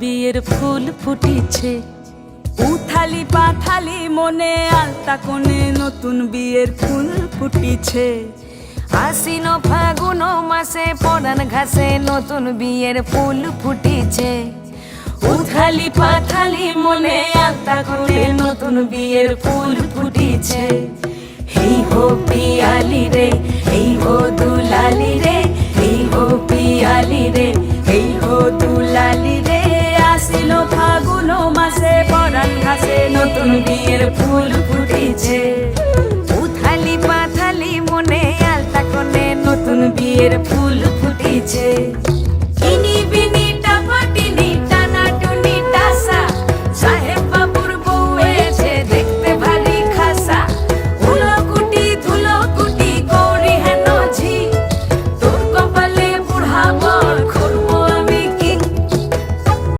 বিয়ের ফুল ফুটিছে, উথালি পাথালি মনে আলতা কোণে নতুন বিয়ের ফুল ফুটিছে। আশ্বিন ফাগুন মাসে পরান ঘাসে নতুন বিয়ের ফুল ফুটিছে। উথালি পাথালি মনে আলতা কোণে নতুন বিয়ের ফুল ফুটিছে। হেই হো পিয়ালি রে, হেই হো দুলালি রে, হেই হো পিয়ালি রে, হেই হো দুলালি রে। আশ্বিন ফাগুন মাসে পরান ঘাসে নতুন বিয়ের ফুল ফুটিছে। উথালি পাথালি মনে আলতা কোণে নতুন বিয়ের ফুল ফুটিছে।